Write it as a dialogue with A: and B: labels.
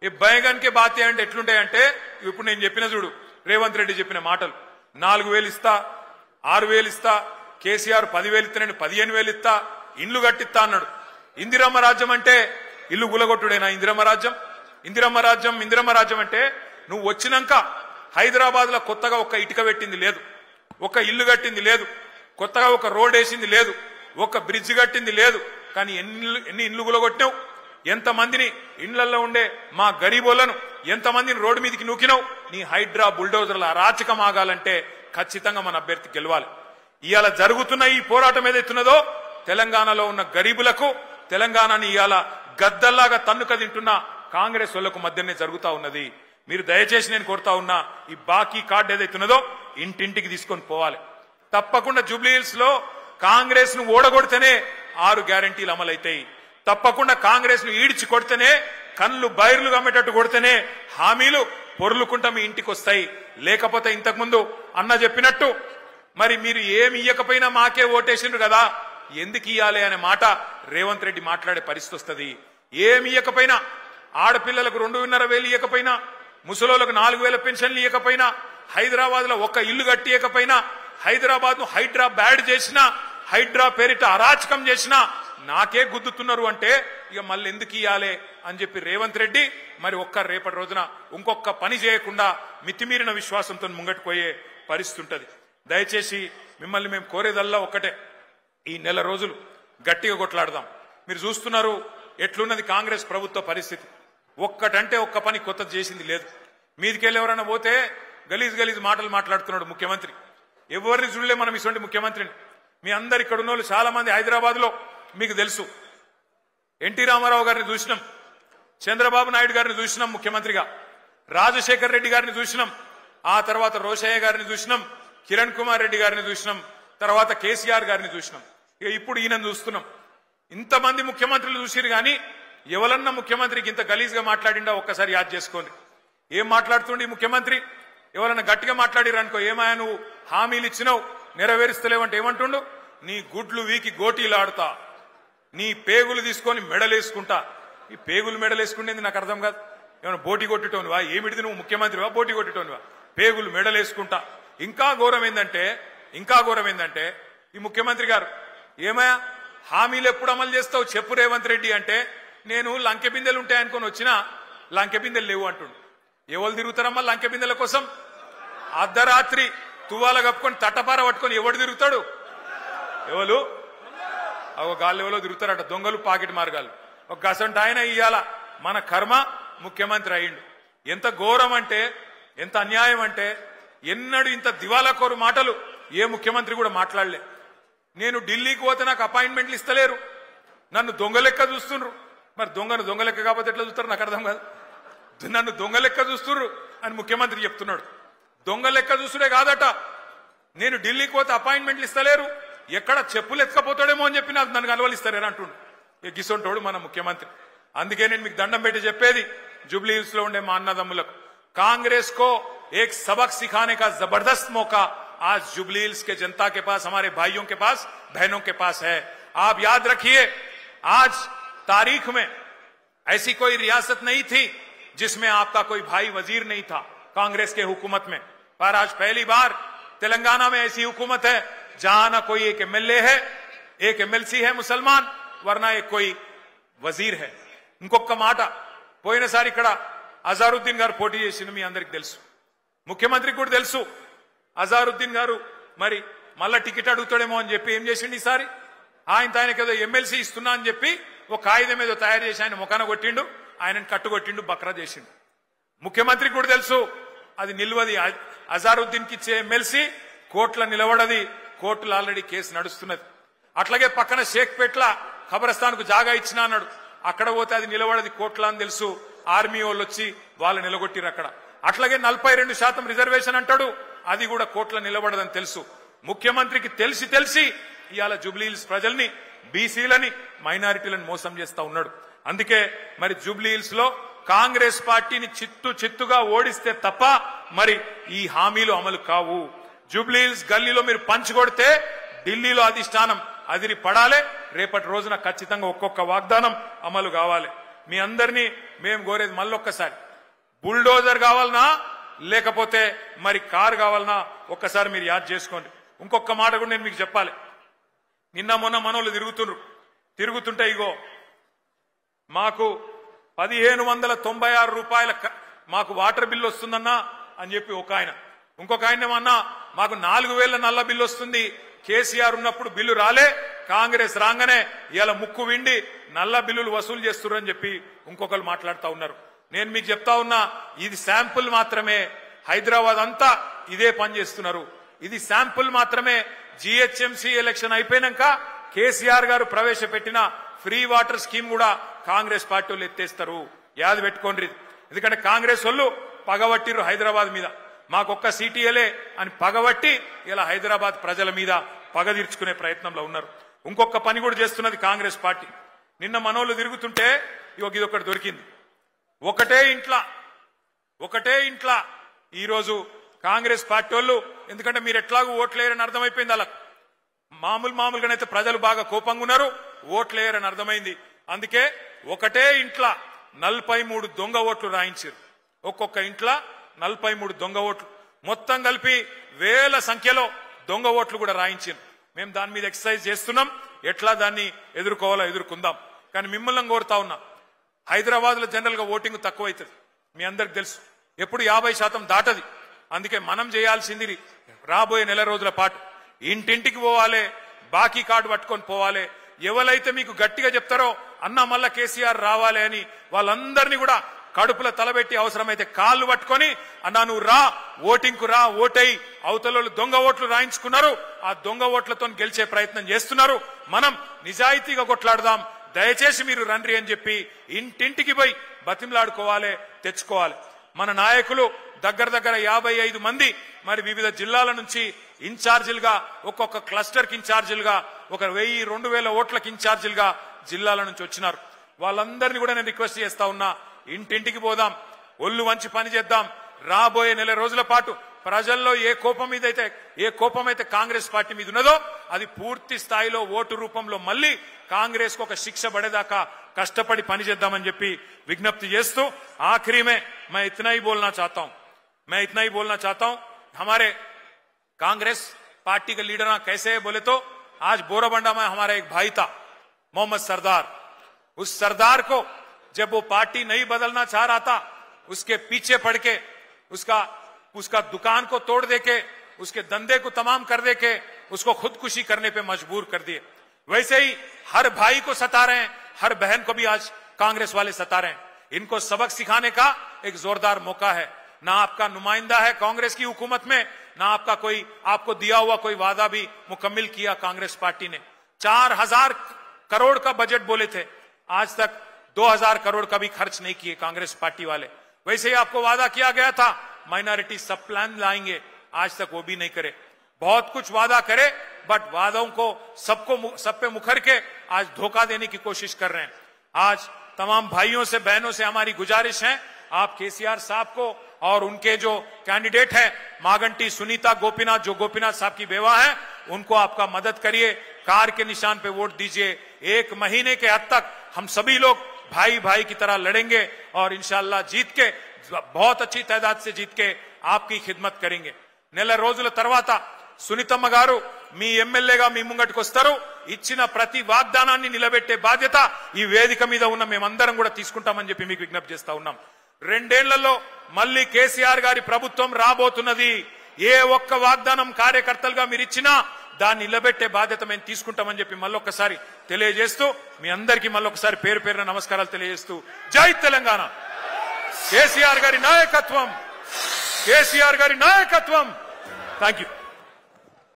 A: ఈ बैगन के बातें అంటే ఎట్లుంటాయంటే ఇప్పుడు నేను చెప్పిన చూడు రేవంత్ రెడ్డి చెప్పిన మాటలు 4000 ఇస్తా 6000 ఇస్తా కేసీఆర్ 10000 ఇస్తానని 15000 ఇస్తా ఇండ్లు కట్టిస్తా అన్నాడు. ఇందిరమ్మ రాజ్యం అంటే ఇల్లు గులగొట్టుడేనా? ఇందిరమ్మ రాజ్యం అంటే నువ్వు వచ్చినాక హైదరాబాద్ లో కొత్తగా ఒక ఇటుక పెట్టింది లేదు, ఒక ఇల్లు కట్టింది లేదు, కొత్తగా ఒక రోడ్ వేసింది లేదు, ఒక బ్రిడ్జ్ కట్టింది లేదు. కానీ ఎన్ని ఇండ్లు గులగొట్టినావు? ఎంతమందిని ఇండ్లలో ఉండే మా గరీబోళ్లను ఎంతమందిని రోడ్డు మీదకి నూకినావు? నీ హైడ్రా బుల్డోజర్ల అరాచకం ఆగాలంటే ఖచ్చితంగా మన అభ్యర్థి గెలవాలి. ఇవాళ జరుగుతున్న ఈ పోరాటం ఏదైతున్నదో తెలంగాణలో ఉన్న గరీబులకు తెలంగాణని ఇవాళ గద్దల్లాగా తన్నుక తింటున్న కాంగ్రెస్ వాళ్లకు మధ్యనే జరుగుతా ఉన్నది. మీరు దయచేసి నేను కోరుతా ఉన్నా, ఈ బాకీ కార్డు ఏదైతున్నదో ఇంటింటికి తీసుకొని పోవాలి. తప్పకుండా జూబ్లీహిల్స్ లో కాంగ్రెస్ ను ఓడగొడితేనే 6 గ్యారంటీలు అమలైతాయి. తప్పకుండా కాంగ్రెస్ ను ఈడ్చి కొడితేనే, కళ్ళు బైర్లు గమ్మేటట్టు కొడితేనే హామీలు పొర్లుకుంటా మీ ఇంటికి వస్తాయి. లేకపోతే ఇంతకుముందు అన్న చెప్పినట్టు మరి మీరు ఏమి ఇయ్యకపోయినా మాకే ఓటేసిండ్రు కదా, ఎందుకు ఇయ్యాలి అనే మాట రేవంత్ రెడ్డి మాట్లాడే పరిస్థితి వస్తుంది. ఏమి ఇయ్యకపోయినా, ఆడపిల్లలకు 2,500 ఇయ్యకపోయినా, ముసలోళ్లకు 4,000 పెన్షన్లు ఇయ్యకపోయినా, హైదరాబాద్ లో ఒక్క ఇల్లు కట్టియకపోయినా, హైదరాబాద్ ను హైడ్రా బ్యాడ్ చేసినా, హైడ్రా పేరిట అరాచకం చేసినా నాకే గుద్దుతున్నారు అంటే ఇక మళ్ళీ ఎందుకు ఇయ్యాలి అని చెప్పి రేవంత్ రెడ్డి మరి రేపటి రోజున ఇంకొక పని చేయకుండా మితిమీరిన విశ్వాసంతో ముంగట్టుపోయే పరిస్థితి ఉంటది. దయచేసి మిమ్మల్ని మేము కోరేదల్లా ఒక్కటే, ఈ నెల రోజులు గట్టిగా కొట్లాడదాం. మీరు చూస్తున్నారు ఎట్లున్నది కాంగ్రెస్ ప్రభుత్వ పరిస్థితి. ఒక్కటంటే ఒక్క పని కొత్తది చేసింది లేదు. మీదికెళ్ళి ఎవరైనా పోతే గలీజ్ మాటలు మాట్లాడుతున్నాడు ముఖ్యమంత్రి. ఎవరిని చూడలే మనం ఇటువంటి ముఖ్యమంత్రిని. మీ అందరు ఇక్కడ ఉన్న వాళ్ళు చాలా మంది హైదరాబాద్ లో మీకు తెలుసు, ఎన్టీ రామారావు గారిని చూసినాం, చంద్రబాబు నాయుడు గారిని చూసినాం ముఖ్యమంత్రిగా, రాజశేఖర్ రెడ్డి గారిని చూసినాం, ఆ తర్వాత రోషయ్య గారిని చూసినాం, కిరణ్ కుమార్ రెడ్డి గారిని చూసినాం, తర్వాత కేసీఆర్ గారిని చూసినాం. ఇప్పుడు ఈయనను చూస్తున్నాం. ఇంతమంది ముఖ్యమంత్రులు చూసిరు కానీ ఎవరన్నా ముఖ్యమంత్రికి ఇంత గలీజ్గా మాట్లాడిండా ఒక్కసారి యాద్ చేసుకోండి. ఏం మాట్లాడుతుండే ముఖ్యమంత్రి? ఎవరన్నా గట్టిగా మాట్లాడిరనుకో, ఏమాయా నువ్వు హామీలు ఇచ్చినావు నెరవేరుస్తలేవంటే ఏమంటుండు? నీ గుడ్లు వీకి గోటీలాడుతా, నీ పేగులు తీసుకొని మెడలేసుకుంటా. ఈ పేగులు మెడలేసుకుంటేది నాకు అర్థం కాదు. ఏమైనా బోటి కొట్టేటోనివా? ఏమిటిది నువ్వు ముఖ్యమంత్రివా? బోటి కొట్టేటోనివా? పేగులు మెడలేసుకుంటా. ఇంకా ఘోరం ఏందంటే ఈ ముఖ్యమంత్రి గారు ఏమయ్యా హామీలు ఎప్పుడు అమలు చేస్తావు చెప్పు రేవంత్ రెడ్డి అంటే, నేను లంకె బిందెలు ఉంటాయనుకొని వచ్చినా లంకె బిందెలు లేవు అంటుండు. ఎవరు తిరుగుతారమ్మా లంకె బిందెల కోసం? అర్ధరాత్రి తువ్వాల కప్పుకొని తట్టపార పట్టుకొని ఎవడు తిరుగుతాడు? ఎవరు గాల్లెవలో తిరుగుతారట దొంగలు, పాకెట్ మార్గాలు. ఒక గసంట ఆయన ఇయ్యాల మన కర్మ ముఖ్యమంత్రి అయ్యిండు. ఎంత ఘోరం అంటే, ఎంత అన్యాయం అంటే, ఎన్నడూ ఇంత దివాలా కోరు మాటలు ఏ ముఖ్యమంత్రి కూడా మాట్లాడలే. నేను ఢిల్లీకి పోతే నాకు అపాయింట్మెంట్లు ఇస్తలేరు, నన్ను దొంగ లెక్క చూస్తుండ్రు. మరి దొంగ లెక్క కాకపోతే ఎట్లా చూస్తారు నాకు అర్థం కాదు. నన్ను దొంగ లెక్క చూస్తుండ్రు అని ముఖ్యమంత్రి చెప్తున్నాడు. దొంగ లెక్క చూస్తుడే కాదట, నేను ఢిల్లీకి పోతే అపాయింట్మెంట్లు ఇస్తలేరు, ఎక్కడ చెప్పులు ఎత్తుకపోతాడేమో అని చెప్పి నన్ను కలవలిస్తారేనా అంటుండు. గిసొంటోడు మన ముఖ్యమంత్రి. అందుకే నేను మీకు దండం పెట్టి చెప్పేది జూబ్లీ హిల్స్ లో ఉండే మా అన్నదమ్ములకు, కాంగ్రెస్ को एक सबक सिखाने का जबरदस्त मौका आज जुबली हिल्स के जनता के पास, हमारे भाइयों के पास, बहनों के पास है. आप याद रखिए, आज तारीख में ऐसी कोई रियासत नहीं थी जिसमें आपका कोई भाई वजीर नहीं था कांग्रेस के हुकूमत में, पर आज पहली बार तेलंगाना में ऐसी हुकूमत है जहां ना कोई एक एमएलए है, एक एमएलसी है मुसलमान, वरना एक कोई वजीर है. ఇంకొక మాట, పోయినసారి ఇక్కడ అజారుద్దీన్ గారు పోటీ చేసిండు, మీ అందరికి తెలుసు, ముఖ్యమంత్రికి కూడా తెలుసు. అజారుద్దీన్ గారు మరి మళ్ళా టికెట్ అడుగుతాడేమో అని చెప్పి ఏం చేసిండు ఈసారి? ఆయనకి ఏదో ఎమ్మెల్సీ ఇస్తున్నా అని చెప్పి ఒక కాగితం ఏదో తయారు చేసి ఆయన ముఖాన కొట్టిండు, ఆయనను కట్టుకొట్టిండు, బక్రా చేసిండు. ముఖ్యమంత్రికి కూడా తెలుసు అది నిల్వది. అజారుద్దీన్ కి ఇచ్చే ఎమ్మెల్సీ కోర్టులో నిలబడది, కోర్టులో ఆల్రెడీ కేసు నడుస్తున్నది. అట్లాగే పక్కన షేక్పేట్ల ఖబరస్థాన్ కు జాగా ఇచ్చినా అన్నాడు, అక్కడ పోతే అది నిలబడది కోర్టులో అని తెలుసు. ఆర్మీ వాళ్ళు వచ్చి వాళ్ళు నిలగొట్టిరు అక్కడ. అట్లాగే 42% రిజర్వేషన్ అంటాడు, అది కూడా కోర్టులో నిలబడదని తెలుసు. ముఖ్యమంత్రికి తెలిసి ఇవాళ జూబ్లీ హిల్స్ ప్రజల్ని, బీసీలని, మైనారిటీలను మోసం చేస్తా ఉన్నాడు. అందుకే మరి జూబ్లీ హిల్స్ లో కాంగ్రెస్ పార్టీని చిత్తుగా ఓడిస్తే తప్ప మరి ఈ హామీలు అమలు కావు. జూబ్లీ హిల్స్ గల్లీలో మీరు పంచుకొడితే ఢిల్లీలో అధిష్టానం అదిరి పడాలి. రేపటి రోజున ఖచ్చితంగా ఒక్కొక్క వాగ్దానం అమలు కావాలి. మీ అందరినీ మేము కోరేది మళ్ళొక్కసారి బుల్డోజర్ కావాలనా లేకపోతే మరి కారు కావాలనా ఒక్కసారి మీరు యాద్ చేసుకోండి. ఇంకొక మాట కూడా నేను మీకు చెప్పాలి. నిన్న మొన్న మనోళ్ళు తిరుగుతుంటే ఇగో మాకు 1596 రూపాయల మాకు వాటర్ బిల్లు వస్తుందన్నా అని చెప్పి ఒక ఆయన, ఇంకొక ఆయన ఏమన్నా మాకు 4000 నల్ల బిల్లు వస్తుంది, కేసీఆర్ ఉన్నప్పుడు బిల్లు రాలే, కాంగ్రెస్ రాగానే ఇలా ముక్కు విండి నల్ల బిల్లులు వసూలు చేస్తున్నారని చెప్పి ఇంకొకరు మాట్లాడుతూ ఉన్నారు. నేను మీకు చెప్తా ఉన్నా, ఇది శాంపుల్ మాత్రమే. హైదరాబాద్ అంతా ఇదే పని చేస్తున్నారు. ఇది శాంపుల్ మాత్రమే. జిహెచ్ఎంసీ ఎలక్షన్ అయిపోయినాక కేసీఆర్ గారు ప్రవేశపెట్టిన ఫ్రీ వాటర్ స్కీమ్ కూడా కాంగ్రెస్ పార్టీ వాళ్ళు ఎత్తేస్తారు. యాది పెట్టుకోండి. ఎందుకంటే కాంగ్రెస్ వాళ్ళు పగబట్టిరు హైదరాబాద్ మీద, మాకొక్క సీటీఎలే అని పగబట్టి ఇలా హైదరాబాద్ ప్రజల మీద పగ తీర్చుకునే ప్రయత్నంలో ఉన్నారు. ఇంకొక పని కూడా చేస్తున్నది కాంగ్రెస్ పార్టీ. నిన్న మనోళ్ళు తిరుగుతుంటే ఇదొకటి దొరికింది. ఒకటే ఇంట్లో ఈరోజు కాంగ్రెస్ పార్టీ వాళ్ళు, ఎందుకంటే మీరు ఎట్లాగూ ఓట్లేరని అర్థమైపోయింది. అలా మామూలుగానైతే ప్రజలు బాగా కోపంగా ఉన్నారు, ఓట్లేరని అర్థమైంది. అందుకే ఒకటే ఇంట్లో 43 దొంగ ఓట్లు రాయించారు. ఒక్కొక్క ఇంట్లో 43 దొంగ ఓట్లు, మొత్తం కలిపి వేల సంఖ్యలో దొంగ ఓట్లు కూడా రాయించారు. మేము దాని మీద ఎక్సర్సైజ్ చేస్తున్నాం, ఎట్లా దాన్ని ఎదుర్కోవాలో ఎదుర్కొందాం. కానీ మిమ్మల్ని కోరుతా ఉన్నా, హైదరాబాద్ లో జనరల్ గా ఓటింగ్ తక్కువ అవుతుంది, మీ అందరికి తెలుసు. ఎప్పుడు 50% దాటది. అందుకే మనం చేయాల్సింది రాబోయే నెల రోజుల పాటు ఇంటింటికి పోవాలి, బాకీ కార్డు పట్టుకొని పోవాలి. ఎవరైతే మీకు గట్టిగా చెప్తారో అన్న మళ్ళా కేసీఆర్ రావాలి అని వాళ్ళందరినీ కూడా కడుపుల తలబెట్టి అవసరమైతే కాళ్ళు పట్టుకొని అన్నా నువ్వు రా, ఓటింగ్ కు రా, ఓటై. అవతల దొంగ ఓట్లు రాయించుకున్నారు, ఆ దొంగ ఓట్లతో గెలిచే ప్రయత్నం చేస్తున్నారు. మనం నిజాయితీగా కొట్లాడదాం, దయచేసి మీరు రండి అని చెప్పి ఇంటింటికి పోయి బతిమలాడుకోవాలి, తెచ్చుకోవాలి. మన నాయకులు దగ్గర 55 మంది మరి వివిధ జిల్లాల నుంచి ఇన్ఛార్జీలుగా, ఒక్కొక్క క్లస్టర్ కి ఇన్ఛార్జీలుగా, ఒక 1000-2000 ఓట్లకి ఇన్ఛార్జీలుగా జిల్లాల నుంచి వచ్చినారు. వాళ్ళందరినీ కూడా నేను రిక్వెస్ట్ చేస్తా ఉన్నా, ఇంటింటికి పోదాం, ఒళ్ళు వంచి పని చేద్దాం. రాబోయే నెల రోజుల పాటు ప్రజల్లో ఏ కోపం అయితే కాంగ్రెస్ పార్టీ మీద ఉన్నదో అది పూర్తి స్థాయిలో ఓటు రూపంలో మళ్ళీ కాంగ్రెస్ కు ఒక శిక్ష పడేదాకా కష్టపడి పని చేద్దామని చెప్పి విజ్ఞప్తి చేస్తూ आखिरी में मैं इतना ही बोलना चाहता हूं हमारे कांग्रेस पार्टी के लीडर कैसे है बोले तो आज बोराबंडा में हमारा एक भाई था मोहम्मद सरदार। उस सरदार को जब वो पार्टी नहीं बदलना चाह रहा था, उसके पीछे पड़ के उसका दुकान को तोड़ देके, उसके धंधे को तमाम कर देके उसको खुदकुशी करने पे मजबूर कर दिए। वैसे ही हर भाई को सता रहे हैं, हर बहन को भी आज कांग्रेस वाले सता रहे हैं। इनको सबक सिखाने का एक जोरदार मौका है। ना आपका नुमाइंदा है कांग्रेस की हुकूमत में, ना आपको दिया हुआ कोई वादा भी मुकम्मिल किया कांग्रेस पार्टी ने। 4000 करोड़ का बजट बोले थे, आज तक 2000 करोड़ का भी खर्च नहीं किए कांग्रेस पार्टी वाले। वैसे ही आपको वादा किया गया था माइनॉरिटी सब प्लान लाएंगे, आज तक वो भी नहीं करे। बहुत कुछ वादा करे बट वादों को सब पे मुखर के आज धोखा देने की कोशिश कर रहे हैं। आज तमाम भाइयों से बहनों से हमारी गुजारिश है, आप केसीआर साहब को और उनके जो कैंडिडेट हैं मागंटी सुनीता गोपीनाथ, जो गोपीनाथ साहब की बेवा है, उनको आपका मदद करिए, कार के निशान पे वोट दीजिए। 1 महीने के हद तक हम सभी लोग भाई भाई की तरह लड़ेंगे और इंशाअल्लाह जीत के, बहुत अच्छी तादाद से जीत के आपकी खिदमत करेंगे। నెల రోజుల తర్వాత సునీతమ్మ గారు మీ ఎమ్మెల్యేగా మీ ముంగటికి వస్తారు. ఇచ్చిన ప్రతి వాగ్దానాన్ని నిలబెట్టే బాధ్యత ఈ వేదిక మీద ఉన్న మేమందరం కూడా తీసుకుంటామని చెప్పి మీకు విజ్ఞప్తి చేస్తా ఉన్నాం. 2 ఏళ్లలో మళ్ళీ కేసీఆర్ గారి ప్రభుత్వం రాబోతున్నది. ఏ ఒక్క వాగ్దానం కార్యకర్తలుగా మీరు ఇచ్చినా దాన్ని నిలబెట్టే బాధ్యత మేము తీసుకుంటామని చెప్పి మళ్ళొక్కసారి తెలియజేస్తూ మీ అందరికీ మళ్ళొక్కసారి పేరు పేరున నమస్కారాలు తెలియజేస్తూ జై తెలంగాణ. కేసీఆర్ గారి నాయకత్వం. Thank you.